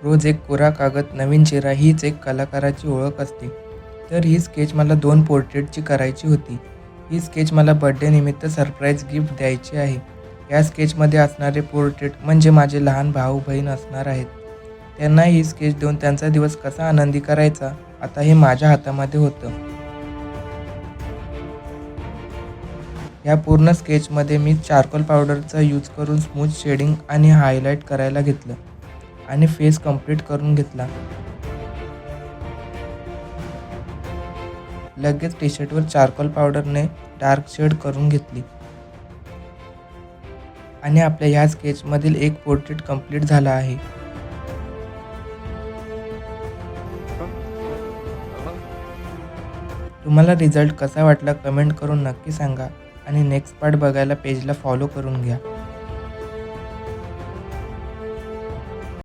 रोज एक कोरा कागद, नवीन चेहरा हीच एक कलाकाराची ओळख असते. तर ही स्केच मला 2 पोर्ट्रेटची करायची होती. ही स्केच मला बर्थडेनिमित्त सरप्राईज गिफ्ट द्यायची आहे. या स्केचमध्ये असणारे पोर्ट्रेट म्हणजे माझे लहान भाऊ-बहीण असणार आहेत. त्यांना ही स्केच देऊन त्यांचा दिवस कसा आनंदी करायचा, आता हे माझ्या हातामध्ये होतं. या पूर्ण स्केचमध्ये मी चारकोल पावडरचा यूज करून स्मूथ शेडिंग आणि हायलाइट करायला घेतलं आणि फेस कंप्लीट करून घेतला. लगेच टी-शर्टवर चारकोल पावडरने डार्क शेड करून घेतली आणि आपल्या ह्या स्केचमधील एक पोर्ट्रेट कंप्लीट झाला आहे. तुम्हाला रिझल्ट कसा वाटला कमेंट करून नक्की सांगा आणि नेक्स्ट पार्ट बघायला पेजला फॉलो करून घ्या.